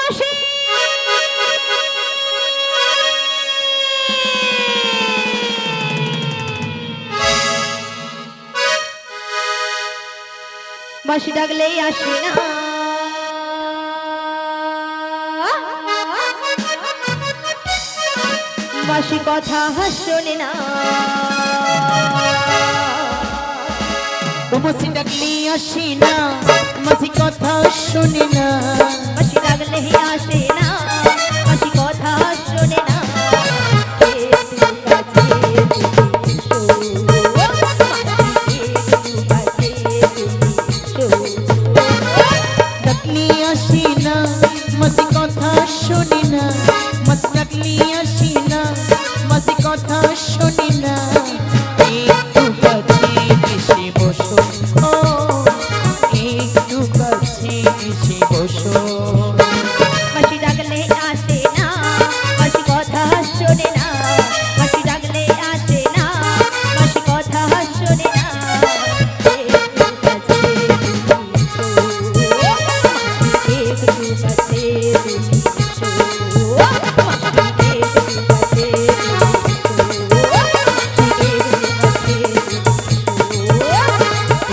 মাসি মাসি ডাকলেই আসে না, মাসি কথা শোনে না, মাসি ডাকলে আসে না, মাসি কথা শোনে না, মাসি ডাকলেই আসে না, মাসি কথা শোনে না। ডাকলে আসে না, মাসি কথা শোনে না, মাসি ডাকলে আসে না, মাসি কথা শোনে না। একটু কাছে এসে বসো, ও একটু কাছে এসে বসো। মাসি ডাকলে আসে না, মাসি কথা শোনে না, মাসি ডাকলে আসে না, মাসি কথা শোনে না।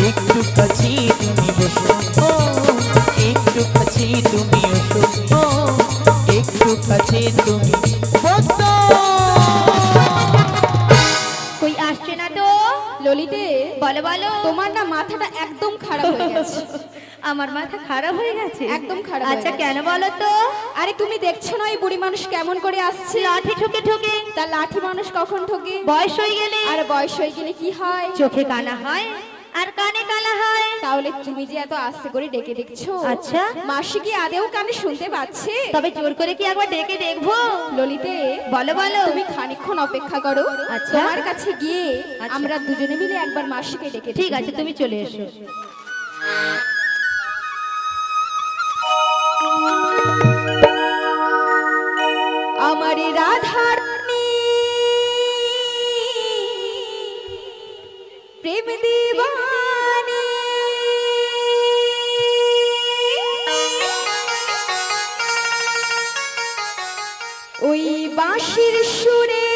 একটু কাছে তুমি বসো, ও একটু কাছে তুমি বসো, ও একটু কাছে তুমি বসো। কই আসছে না তো? ললিতে, বলো বলো। তোমার না মাথাটা একদম খারাপ হয়ে গেছে। আমার মাথা খারাপ হয়ে গেছে? একদম খারাপ হয়ে আচ্ছা গেছে। কেন বলো তো? আরে তুমি দেখছো না এই বুড়ি মানুষ কেমন করে আসছে? লাঠি ঠুকে ঠুকে। তা লাঠি মানুষ কখন ঠকে? বয়স হয়ে গেলে আর বয়স হয়ে গেলে কি হয়? চোখে কানা হয় আর কানে কালা হয়। তাহলে তুমি যে এত আস্তে করে ডেকে দেখছো, আচ্ছা। মাসি কি আদেও কানে শুনতে পাচ্ছে? তবে জোর করে কি একবার ডেকে দেখবো? ললিতে, বলো বলো। তুমি খানিকক্ষণ অপেক্ষা করো। আচ্ছা। তোমার কাছে গিয়ে আচ্ছা। আমরা দুজনে মিলে একবার মাসিকে ডেকে ঠিক দেখি। আছে, তুমি চলে এসো। আমার রাধার প্রেম দিবানি, ওই বাঁশির সুরে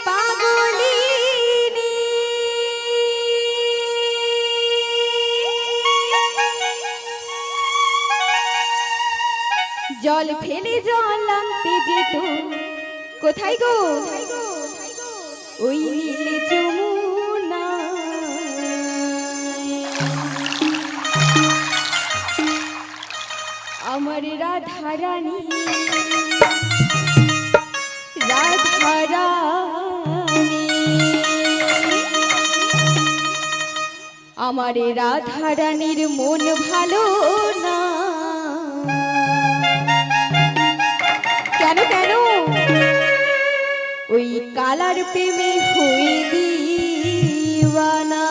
পাগলিনী, জল ফেলে জল আনতে যেত কোথায় গো? ওই নীল যমুনা। আমার রাধারানী, রাধারানী, আমার রাধারানীর মন ভালো না। কেন কেন? ওই কালার প্রেমে হয়ে দিওয়ানা।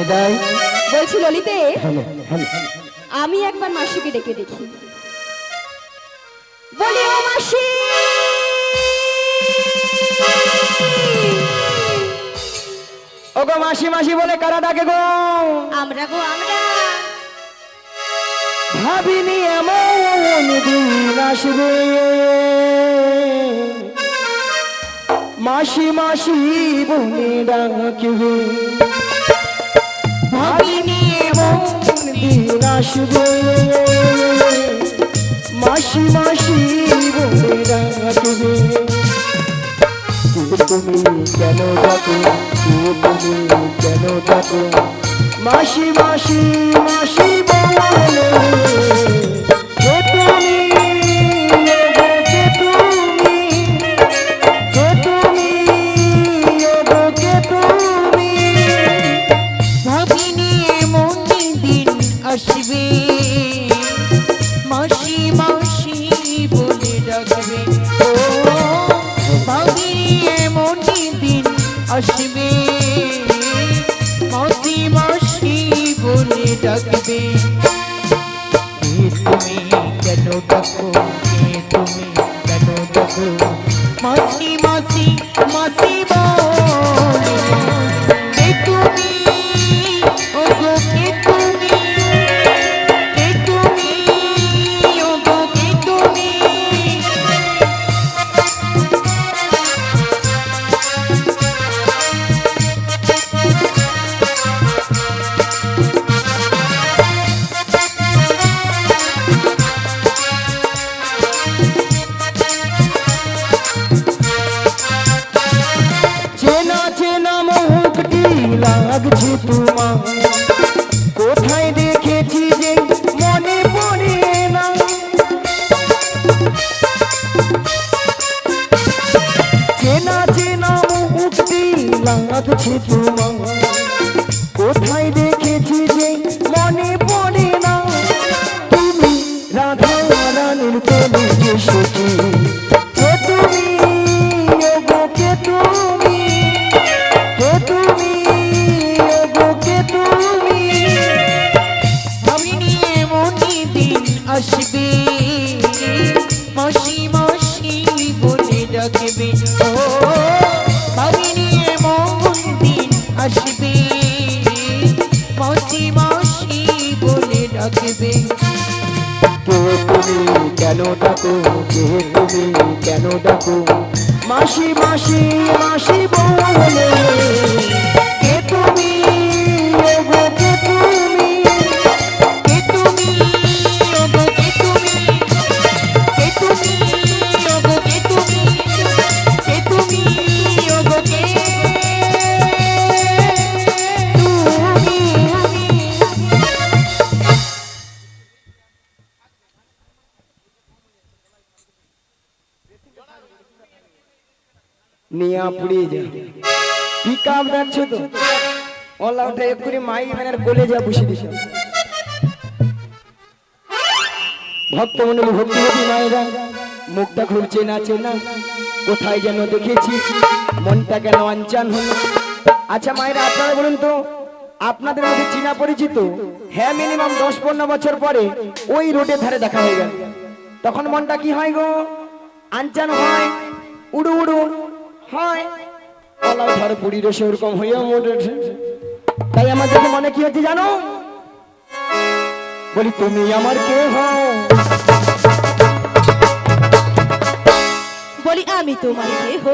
নিদাই বলছি ললিতে, হ্যালো হ্যালো আমি একবার মাসিকে ডেকে দেখি। বলি ও মাসি, ওগো মাসি মাসি বলে কারা ডাকে গো? আমরা গো আমরা। ভাবিনি এমন দিন আসবে, মাসি মাসি বলে ডাকবে। ভাবিনি এমন দিন আসবে, মাসি মাসি বলে ডাকবে। তুমি কেন ডাকো, তুমি কেন ডাকো, মাসি মাসি মাসি বলে। কে তুমি, কে তুমি, কে তুমি, কে তুমি। ভাবিনি এমন দিন আসবে, মাসি মাসি বলে ডাকবে। ও ভাবিনি এমন দিন আসবে, মাসি মাসি বলে ডাকবে। কে তুমি কেন ডাকো, কে তুমি কেন ডাকো, মাসি মাসি মাসি বলে। কে তুমি, ও গো কে তুমি, কে তুমি, ও গো কে তুমি। চেনা চেনা মুখটি লাগছে তোমার, কোথায় দেখেছি যে মনে পড়ে না। চেনা চেনা মুখটি লাগছে তোমার, কোথায় দেখেছি যে মনে পড়ে না। তুমি রাধা রানীর প্রেমে যে সখী, কে তুমি, ও গো কে তুমি, কে তুমি, ও গো কে তুমি। ভাবিনি এমন দিন আসবে, মাসি মাসি বলে ডাকবে। ও ভাবিনি এমন দিন আসবে, মাসি মাসি বলে ডাকবে। কে তুমি কেন ডাকো, কে তুমি কেন ডাকো, মাসি মাসি মাসি বলে। কে তুমি, ও গো কে তুমি, কে তুমি, ও গো কে তুমি, কে তুমি, ও গো কে তুমি, কে তুমি, ও গো কে তুমি। নিয়া পুড়িয়ে যা পিক আপ দেখছো তো, অনলাইন উঠে এক করে মাইক ভ্যানের কোলে যা বসে দিছে। ভক্তমণ্ডলী ভক্তিবতী মায়েরা, মুখটা খুলছে না চেনা, কোথায় যেন দেখেছি, মনটা কেন আনচান হলো। আচ্ছা মায়েরা আপনারা বলুন তো, আপনাদের মধ্যে চীনা পরিচিত? হ্যাঁ, মিনিমাম 10-15 বছর পরে ওই রোডের ধারে দেখা হয়ে গেল, তখন মনটা কি হয় গো? আনচান হয়, উড়ু উড়ু হয়। কলাও ধরে পুরী রসে ওরকম হইয়া মোটে। তাই আমাদেরকে মনে কি হচ্ছে জানো? বলি তুমি আমার কে হও, বলি আমি তোমার দেহ।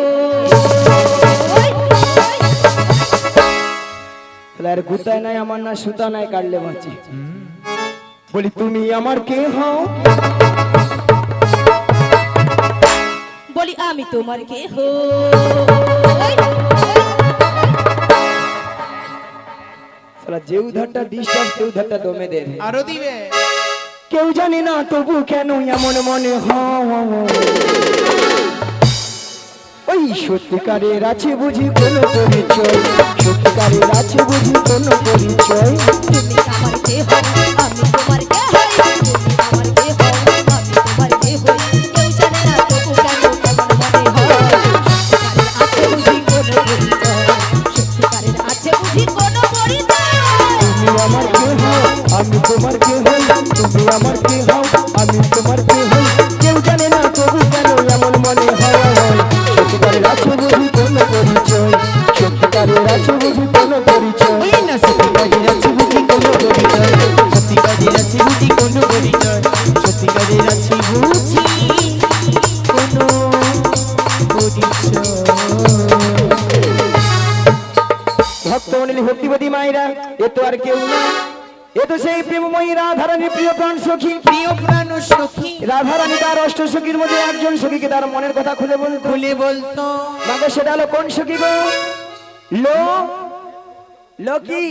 তাহলে আর গুতায় নাই আমার, না সুতা নাই কাটলে বাঁচি। বলি তুমি আমার কে হও, বলি আমি তোমার দেহ। সালা যে উধারটা ডিস্টার্ব, সে উধারটা দমে দেয়। আরো দিবে। কেউ জানি না তবু কেন এমন মনে হয়, ওই সত্যিকারের আছে বুঝি কোনো পরিচয়, সত্যিকারের আছে বুঝি কোনো পরিচয়। তুমি আমার দেহ, আমি তোমার দেহ। তুমি আমার দেহ, আমি তোমার দেহ। কেউ জানে না তবু কেন কেমন মনে হয়। সত্যিকারের আছে বুঝি কোনো পরিচয়, সত্যিকারের আছে বুঝি কোনো পরিচয়। পারতে হয় কেউ জানে না তবু কেন এমন মনে হয় সত্যিকারের আছে বুঝি কোনো পরিচয় সত্যিকারের আছে বুঝি কোনো পরিচয় এই না সত্যিকারের আছে বুঝি কোনো পরিচয় সত্যিকারের আছে বুঝি কোনো পরিচয় সত্যিকারের আছে বুঝি কোনো পরিচয় ভক্তমণ্ডলী ভক্তিবতী মায়েরা এ তো আর কেউ না এ তো সেই প্রেমময়ী রাধারানীর প্রিয় প্রাণ সখী প্রিয় প্রাণ সখী রাধারানী তার অষ্ট সখীর মধ্যে একজন সখীকে তার মনের কথা খুলে বলতো খুলে বলতো মাগো সেটা হলো কোন সখী গো লো লোকি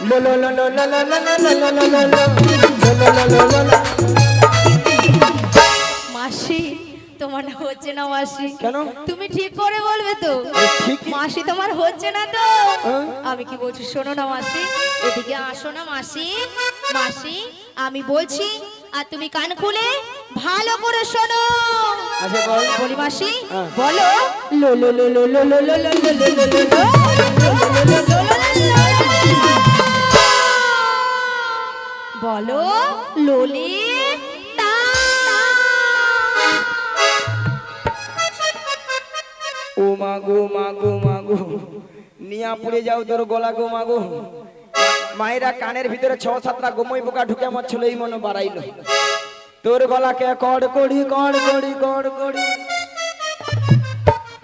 লো লো লো লো লো লো লো লো লো লো লো লো লো। মাসি তোমার না হচ্ছে না মাসি কেন? তুমি ঠিক করে বলবে তো ঠিক মাসি তোমার হচ্ছে না তো হ্যাঁ? আমি কি বলছি শোনো না মাসি এদিকে আসো না মাসি মাসি আমি বলছি আর তুমি কান খুলে ভালো করে শোনো আচ্ছা বল বলি মাসি হ্যাঁ। বলো লো লো লো লো লো লো লো লো লো লো লো লো লো। বলো ললিতা ও মাগো মাগো মাগো নিয়া পুড়ে যাও তোর গলা গো মাগো মায়েরা কানের ভিতরে 6-7টা গোমই পোকা ঢুকে আমার ছিল এই মনে বাড়াইলো তোর গলাকে কড় কড়ি কড় কড়ি কড় কড়ি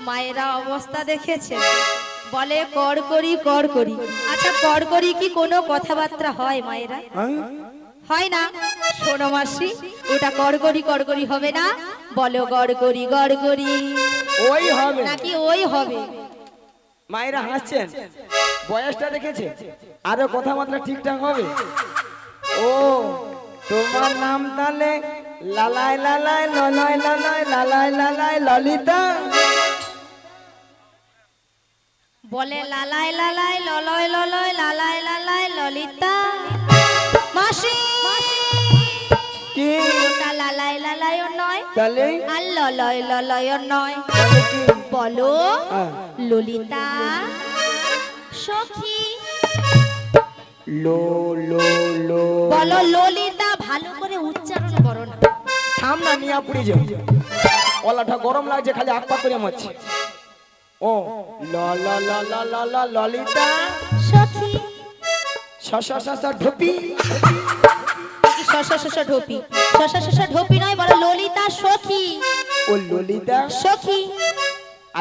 মায়েরা অবস্থা দেখেছে বলে কর করি আচ্ছা কর করি কি কোনো কথাবার্তা হয় মায়েরা হয় না শোনো মাসি ওটা কর করি হবে না বলো গড় করি ওই হবে নাকি ওই হবে মায়েরা হাসছেন বয়সটা দেখেছে আরো কথাবার্তা ঠিকঠাক হবে ও তোমার নাম তাহলে লালাই লালাই ললাই লালাই লালাই লালাই ললিতা বলে লালাই লালাই ললয় ললয় লালাই লালাই ললিতা মাসি কি ওটা লালাই লালাই নয় তাহলে আর ললয় ললয় নয় তাহলে কি বলো হ্যাঁ। ললিতা সখী লো লো লো বলো ললিতা ভালো করে উচ্চারণ করো না থাম না নিয়া পুড়ে যাও গলাটা গরম লাগছে খালি আকপা করে মারছে ও ল ল ল ল ল ল ললিতা সখী শশা ঢোপি কি শশা ঢোপি নয় বলো ললিতা সখী ও ললিতা সখী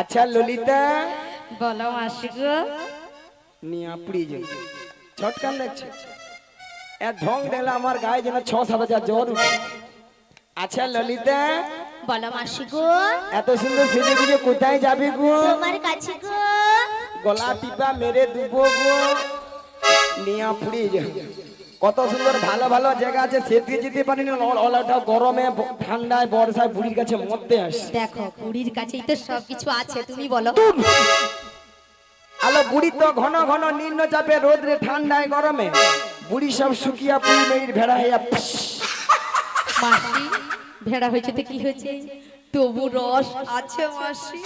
আচ্ছা ললিতা বলো মাসি গো নিয়া পুড়ে যাও ছটকান লাগছে এ ঢং দেখলে আমার গায়ে যেন 6-7 হাজার জ্বর উঠে আচ্ছা ললিতা বলো মাসি গো এত সুন্দর সেজে গুজে কোথায় যাবে গো তোমার কাছে গো গলা টিপা মেরে দুবো গো নিয়া পুড়ে যাও কত সুন্দর ভালো ভালো জায়গা আছে সেদিকে যেতে পারি না ওলাটা গরমে ঠান্ডায় বর্ষায় বুড়ির কাছে মরতে আসে দেখো বুড়ির কাছেই তো সবকিছু আছে তুমি বলো আলো বুড়ি তো ঘন ঘন নিম্ন চাপে রোদরে ঠান্ডায় গরমে বুড়ি সব শুকিয়া পুরি মেয়ের ভেড়া হইয়া মাসি ভেড়া হয়েছে তো কি হয়েছে তবু রস আছে মাসি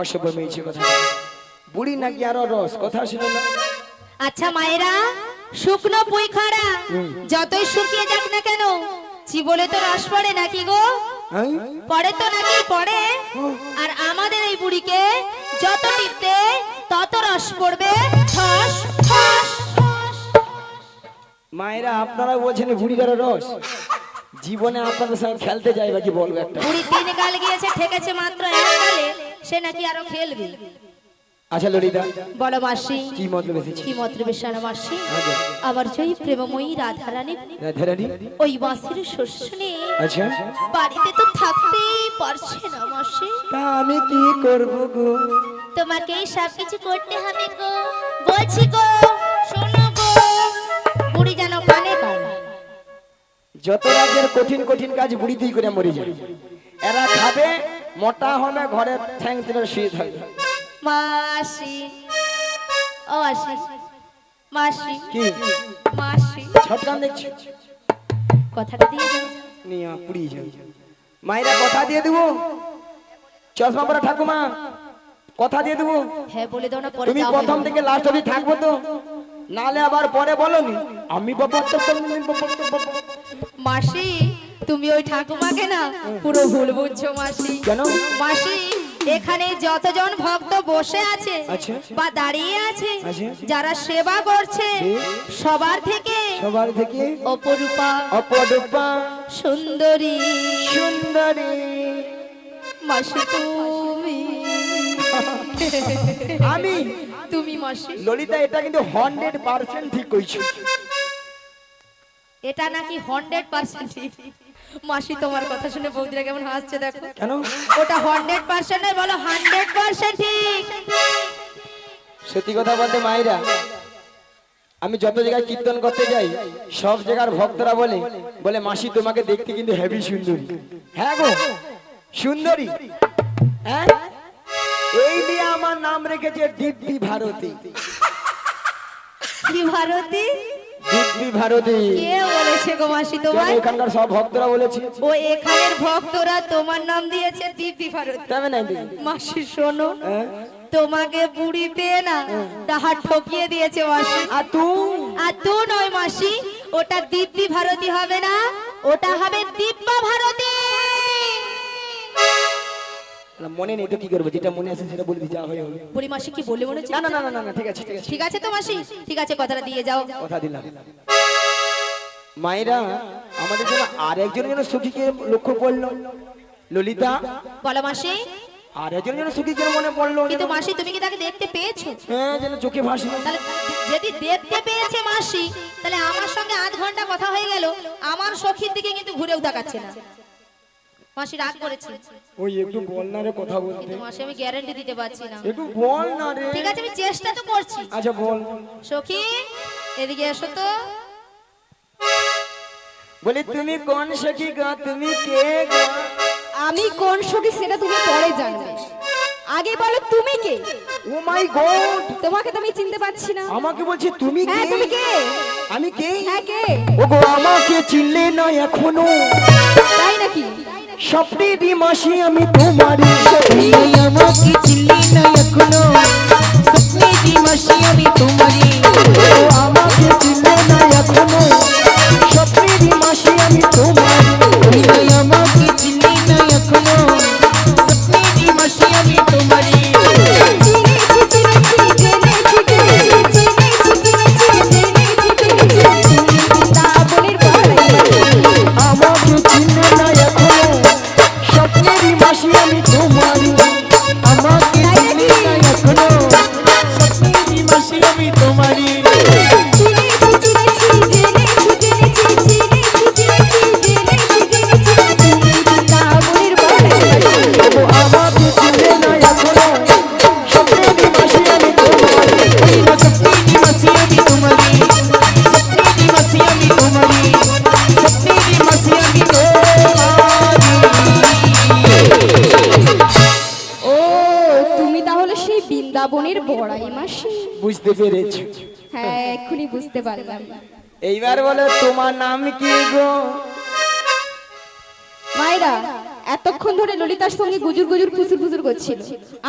অসভ্য মেয়েছে কথা বুড়ি নাকি আরো রস কথা শুনে না আচ্ছা মায়েরা শুকনো পুই খাড়া যতই শুকিয়ে যাক না কেন চিবলে তো রস পড়ে নাকি গো হ্যাঁ? পড়ে তো নাকি পড়ে আর আমাদের এই বুড়িকে যত টিপতে তত রস পড়বে ঠস ঠস ঠস। মায়েরা আপনারা বলছেন বুড়িটার রস জীবনে আপনাদের সঙ্গে খেলতে যাই বাকি বলবো একটা বুড়ি 3 গাল গিয়েছে ঠেকেছে মাত্র 1 গালে সে নাকি আরো খেলবে আচ্ছা ললিতা বলো মাসি কি মতলব এসেছে কি মতলব সারা মাসি আমার জয়ী প্রেমময়ী রাধারানী রাধারানী ওই বাঁশির শস্য শুনে আচ্ছা বাড়িতে তো থাকতেই পারছে না মাসি তা আমি কি করব গো তোমাকে সব কিছু করতে হবে গো বলছি গো শোনো গো বুড়ি যেন কানে পায় যত রাজ্যের কঠিন কঠিন কাজ বুড়িতেই করে মরে যায় এরা খাবে মোটা হবে ঘরে ঠ্যাং তুলে শুয়ে থাকবে মাসি ও মাসি মাসি কি মাসি ছটকান দেখছি কথাটা দিয়ে যাও নিয়া পুড়িয়ে যাও মায়েরা কথা দিয়ে দেবো চশমা পরা ঠাকুমা কথা দিয়ে দেবো হ্যাঁ বলে দাও না পরে তুমি যাও প্রথম থেকে লাস্ট অবধি থাকবো তো নালে আবার পরে বলনি আমি বাবা মাসি তুমি ওই ঠাকুমাকে না পুরো ভুল বুঝছো মাসি। কেন? মাসি এখানে যতজন ভক্ত বসে আছে আচ্ছা। বা দাঁড়িয়ে আছে আচ্ছা। যারা সেবা করছে সবার থেকে অপরূপা অপরূপা সুন্দরী সুন্দরী মাসি তুমি আমি তুমি মাসি। ললিতা এটা কিন্তু 100% ঠিক কইছো। এটা নাকি 100% ঠিক। মাসি তোমার কথা শুনে বৌদিরা কেমন হাসছে দেখো। কেন? ওটা 100% নয়, বলো 100% ঠিক। সত্যি কথা বলতে মায়েরা, আমি যত জায়গায় কীর্তন করতে যাই সব জায়গার ভক্তরা বলে বলে মাসি তোমাকে দেখতে কিন্তু হেভি সুন্দরী। হ্যাঁ গো সুন্দরী। হ্যাঁ এই দিয়ে আমার নাম রেখেছে দিব্যি ভারতী। কি ভারতী? দিব্যি ভারতী। কে বলেছে গো মাসি কেন তোমার? এখানকার সব ভক্তরা বলেছে। ও এখানের ভক্তরা তোমার নাম দিয়েছে দিব্যি ভারতী। তবে নাই মাসি শোনো, হ্যাঁ? তোমাকে বুড়ি পেয়ে না তাহার ঠকিয়ে দিয়েছে মাসি। আর তুই আর তো নয় মাসি, ওটা দিব্যি ভারতী হবে না, ওটা হবে দিব্যা ভারতী। মনে নেই তো কি করবো, যেটা মনে আছে সেটা বলবি, যা হয় হবে। বুড়ি মাসি কি বলে মনে হচ্ছে? না না না না না ঠিক আছে ঠিক আছে ঠিক আছে তো মাসি, ঠিক আছে কথাটা দিয়ে যাও। কথা দিলাম। মায়েরা আমাদের জন্য আর একজন যেন সুখীকে লক্ষ্য করলো। ললিতা বলো মাসি। আর একজন যেন সুখীকে মনে পড়লো। কিন্তু মাসি তুমি কি তাকে দেখতে পেয়েছো? হ্যাঁ যেন চোখে ভাসে। তাহলে যদি দেখতে পেয়েছে মাসি, তাহলে আমার সঙ্গে আধ ঘন্টা কথা হয়ে গেল, আমার সখীর দিকে কিন্তু ঘুরেও তাকাচ্ছে না। মাসি রাগ করেছে। ওই একটু বল না রে কথা বলতে। কিন্তু মাসি আমি গ্যারান্টি দিতে পারছি না। একটু বল না রে। ঠিক আছে আমি চেষ্টা তো করছি। আচ্ছা বল। সখী এদিকে এসো তো। বলি তুমি কোন সখী গো, তুমি কে গো? আমি কোন সখী সেটা তুমি পরে জানবে, আগে বলো তুমি কে? ও মাই গড, তোমাকে তো আমি চিনতে পারছি না। আমাকে বলছি তুমি হ্যাঁ তুমি কে? কে? আমি কে? হ্যাঁ কে? ওগো আমাকে চিনলে না এখনো? তাই নাকি? স্বপ্নেরই মাসি আমি তোমারই। তুমি আমাকে চিনলি না এখনো, স্বপ্নেরই মাসি আমি তোমারই। ও আমাকে চিনলে না এখনো, স্বপ্নেরই মাসি আমি তোমারই। তুমি আমাকে চিনলি না এখনো, স্বপ্নেরই মাসি আমি তোমারই। চিনেছি চিনেছি জেনেছি জেনেছি চিনেছি চিনেছি জেনেছি তুমি বৃন্দাবনের বড়াই। আমাকে চিনলে না এখনো, স্বপ্নেরই মাসি আমি তোমারই। আমাকে চিনলি না এখনো, স্বপ্নেরই মাসি আমি তোমারই। চিনেছি চিনেছি জেনেছি জেনেছি চিনেছি চিনেছি জেনেছি জেনেছি তুমি বৃন্দাবনের বড়াই। ও আমাকে চিনলে না এখনো, স্বপ্নেরই মাসি আমি তোমারই। ওই মা স্বপ্নেরই মাসি আমি তোমারই, স্বপ্নেরই মাসি আমি তোমারই, স্বপ্নেরই মাসি আমি ও তুমি তাহলে সেই বৃন্দাবনের বড়াই মাসি? বুঝতে পেরেছি। হ্যাঁ এক্ষুনি বুঝতে পারলাম। এইবার বলো তোমার নাম কি গো? মায়েরা এতক্ষণ ধরে ললিতার সঙ্গে গুজুর গুজুর ফুসুর ফুসুর করছিল,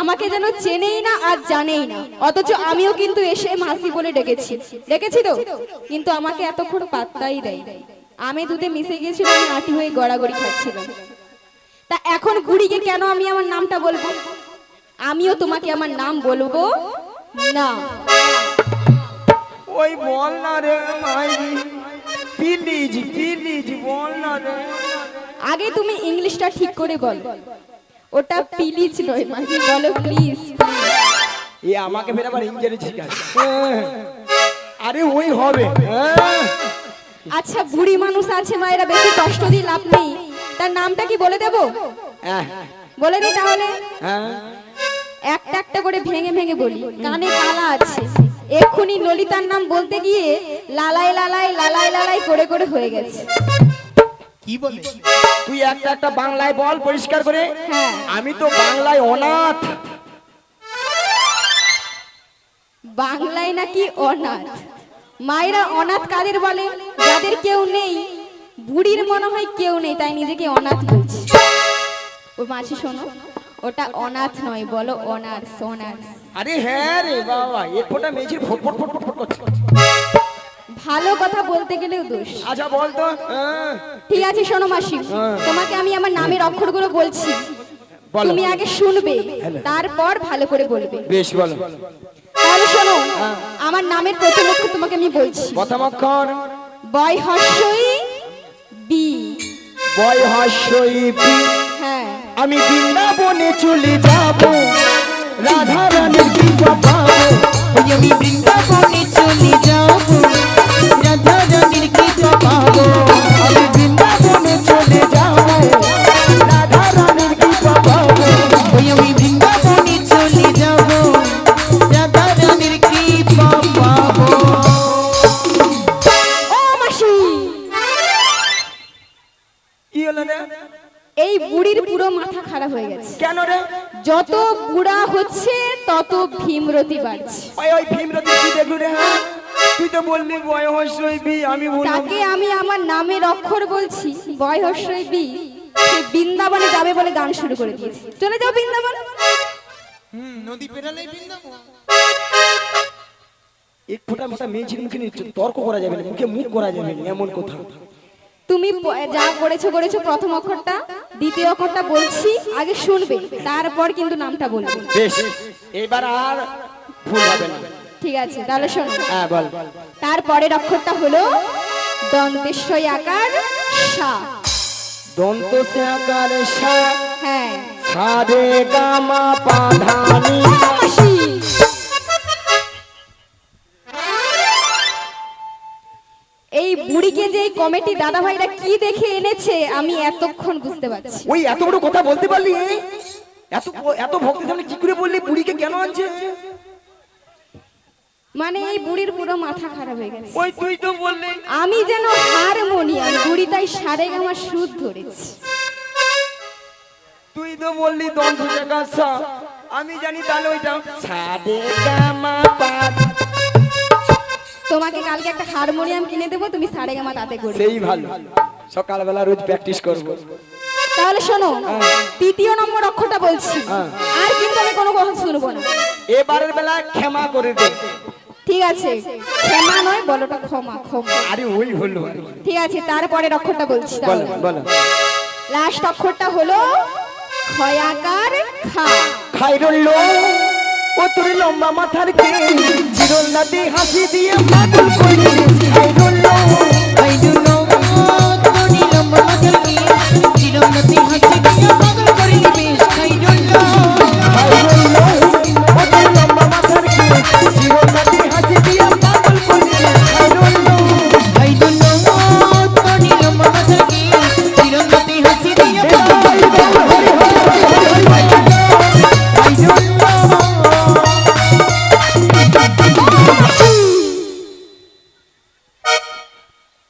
আমাকে যেন চেনেই না আর জানেই না, অথচ আমিও কিন্তু এসে মাসি বলে ডেকেছি তো, কিন্তু আমাকে এতক্ষণ পাত্তাই দেয়। আমি দুধে মিশে গিয়েছিলাম, আমি আটি হয়ে গড়াগড়ি খাচ্ছিলাম। তা এখন বুড়িকে কেন আমি আমার নামটা বলবো? আমিও তোমাকে আমার নাম বলবো না। ওই বল না রে মাইরি, প্লিজ প্লিজ বল না রে। আগে তুমি ইংলিশটা ঠিক করে বলো, ওটা প্লিজ নয় মাসি, বলো প্লিজ। এ আমাকে ফের আবার ইংরেজি শিখাচ্ছে। আরে ওই হবে। আচ্ছা বুড়ি মানুষ আছে মায়েরা, বেশি কষ্ট দিয়ে লাভ নেই, তার নামটা কি বলে দেবো? বলে দিই তাহলে, একটা একটা করে ভেঙে ভেঙে বলি, কানে কালা আছে। এক্ষুনি ললিতার নাম বলতে গিয়ে লালাই লালাই লালাই লালাই করে করে হয়ে গেছে। কি বলে? তুই একটা একটা বাংলায় বল পরিষ্কার করে। হ্যাঁ আমি তো বাংলায় অনাথ। বাংলায় নাকি অনাথ? মায়েরা অনাথ কাদের বলে? যাদের কেউ নেই। বুড়ির মনে হয় কেউ নেই, তাই নিজেকে অনাথ বলছে। ও মাসি শোনো, ওটা অনাথ নয়, বলো অনার্স। অনার্স। আরে হ্যাঁ রে বাবা, এক ফোঁটা মেঝের ফটফট ফটফট করছে। ভালো কথা বলতে গেলেও দোষ। আচ্ছা বল তো। ঠিক আছে শোনো মাসি, হ্যাঁ। তোমাকে আমি আমার নামের অক্ষরগুলো বলছি, বলো। তুমি আগে শুনবে, তারপর ভালো করে বলবে। বেশ বলো। তাহলে শোনো, আমার নামের প্রথম অক্ষর তোমাকে আমি বলছি। প্রথম অক্ষর বয় হর্ষই বি। বয় হর্ষই বি। হ্যাঁ, আমি বৃন্দাবনে চলে যাব, রাধা রানীর কৃপা পাবো। ওই আমি বৃন্দাবনে চলে যাব, রাধা রানীর কৃপা পাবো। আমি বৃন্দাবনে চলে যাব, রাধা রানীর কৃপা পাবো। ওই আমি বৃন্দাবনে চলে যাব, রাধা রানীর কৃপা পাবো। ও মাসি, কি হলো রে? এই বুড়ির পুরো মাথা খারাপ হয়ে গেছে। কেন রে? যত বুড়া হচ্ছে তত ভীমরতি বাড়ছে। ওই ভীমরতি কি দেখলু রে? হ্যাঁ? তুই তো বললি বয় হর্ষই বি, আমি বললাম তাকে আমি আমার নামের অক্ষর বলছি, বয় হর্ষই বি। সে বৃন্দাবনে যাবে বলে গান শুরু করে দিয়েছে। চলে যাও বৃন্দাবন। নদী পেরালেই বৃন্দাবন। এক ফোঁটা ফোঁটা মেয়েছির মুখে নিয়ে তর্ক করা যাবে না, মুখে মুখ করা যাবে না, এমন কথা। তুমি যা করেছো করেছো, প্রথম অক্ষরটা, দ্বিতীয় অক্ষরটা বলছি, আগে শুনবে, তারপর কিন্তু নামটা বলবে। বেশ, এবার আর ভুল হবে না। ঠিক আছে, তাহলে শোনো। হ্যাঁ বল। তারপরের অক্ষরটা হলো দন্তেশ্বই আকার সা। দন্ত সে আকার সা। হ্যাঁ, সা রে গা মা পা ধা নি। মাসি, এই বুড়িকে যে এই কমিটি দাদা ভাইরা কি দেখে এনেছে আমি এতক্ষণ বুঝতে পারছি। ওই এত বড় কথা বলতে পারলি? এত এত ভক্তের সামনে কি করে বললি বুড়িকে কেন আনছে? মানে এই বুড়ির পুরো মাথা খারাপ হয়ে গেছে। ওই তুই তো বললি। আমি যেন হারমোনিয়াম, বুড়ি তাই সারেগামা সুর ধরেছে। তুই তো বললি দন্ত সে আকার সা, আমি জানি তাহলে ওইটা সা রে গা মা পা। তোমাকে কালকে একটা হারমোনিয়াম কিনে দেবো, তুমি সারেগামা তাতে করবে। সেই ভালো, সকালবেলা রোজ প্র্যাকটিস করব। তাহলে শোনো, তৃতীয় নম্বর অক্ষরটা বলছি, হ্যাঁ। আর কিন্তু আমি কোনো কথা শুনবো না। এবারের বেলা ক্ষমা করে দে। ঠিক আছে, ক্ষমা নয়, বলোটা ক্ষমা, ক্ষমা। আরে ওই হলো আর কি। ঠিক আছে, তারপরের অক্ষরটা বলছি। বলো বলো। লাস্ট অক্ষরটা হলো খয়াকার খা। খাইরুল লো, ও তোর লম্বা মাথার কে চিরল নাতে হাসি দিয়ে পাগল করে। খাইরুল লো, I do know, তোনি লম্বা মাথার কি, চিরমতি হাসি দিয়ে পাগল করে দিবে। I don't know, খাইরুল লো, ও তোর লম্বা মাথার কে চিরল নাতে হাসি দিয়ে পাগল করে। খাইরুল লো, I don't know, তোনি লম্বা মাথার কি, চিরমতি হাসি দিয়ে পাগল করে দিবে। I don't know।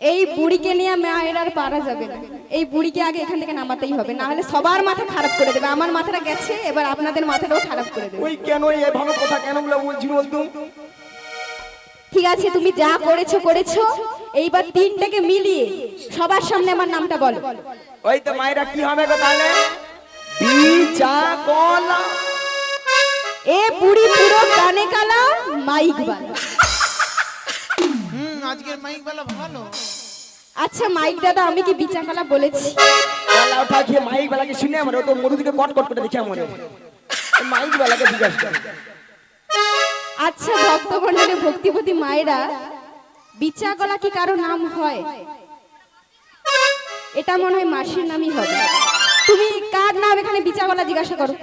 এই বুড়িকে নিয়ে মায়ের আর পারা যাবে না। এই বুড়িকে আগে এখান থেকে নামাতেই হবে, না হলে সবার মাথা খারাপ করে দেবে। আমার মাথাটা গেছে, এবার আপনাদের মাথাটাও খারাপ করে দেবে। ওই কেন এভাবে কথা কেন বলে বলছি বলতো? ঠিক আছে, তুমি যা করেছো করেছো, এইবার তিনটাকে মিলিয়ে সবার সামনে আমার নামটা বলো। ওই তো মায়েরা কি হবে গো তাহলে? বিচা কলা। এ বুড়ি পুরো কানে কালা, মাইক বালা। আজকের মাইক বেলা ভালো। আচ্ছা মাইক দাদা, আমি কি বিচা কালা বলেছি? কলা উঠা খেয়ে মাইক বেলাকে শুনে আমার, ও তো মরু দিকে কট কট করে দেখে আমার। মাইক বেলাকে জিজ্ঞাসা করে। আচ্ছা ভক্তমণ্ডলী, ভক্তিপতি মায়েরা, বিচা গলা কি কারো নাম হয়? এটা মনে হয় মাসির নামই হবে। তুমি কার নাম এখানে বিচা গলা জিজ্ঞাসা করো।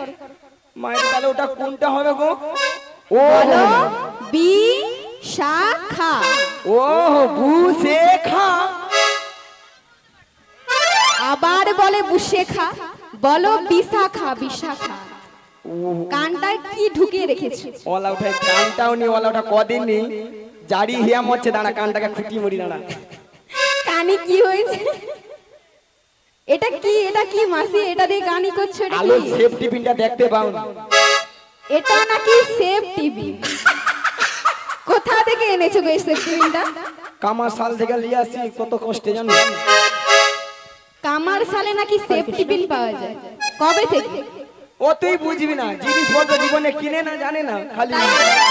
মায়ের তাহলে ওটা কোনটা হবে গো? ও বলো, বি শাখা। ও বুসে খা। আবার বলে বুশেখা, বলো বিশাখা, বিশাখা। কানটায় কি ঢুকিয়ে রেখেছো? ওলা উঠে কানটাও নি, ওলা ওটা কদিন নি জারি হিয়া মরছে, দাঁড়া কানটাকে খুঁটি মরি দাঁড়া। কানে কি হয়েছে? এটা কি, এটা কি মাসি, এটা দিয়ে গানি করছো? এটা আলো কি? সেফ টিফিনটা দেখতে পাও না? এটা নাকি সেফ টিভি? কোথা থেকে এনেছো গো এই সেফ টিভিটা? কামার সাল থেকে নিয়ে আসি, কত কষ্টে জানো। কামার সালে নাকি সেফ টিফিন পাওয়া যায়? কবে থেকে? ও তুই বুঝবি না, জিনিসপত্র জীবনে কিনে না জানে না, খালি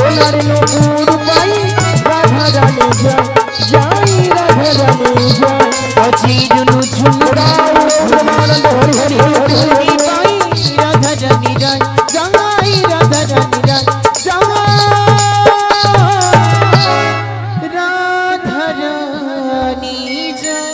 সোনার নূপুর পাই রাধা রানী যায়, যাই রাধা রানী যায়। আজি ঝুনু ঝুনু পরমানন্দ হরি হরি হরি হরি হরি। পাই রাধা রানী যায়, যাই রাধা রানী যায়, যাই রাধা রানী যায়।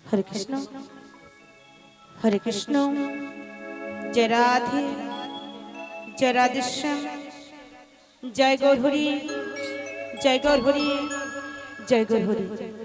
हरे कृष्ण हरे कृष्ण जय राधे जय राधेश्याम जय गौर हरि जय गौर हरि जय गौर हरि।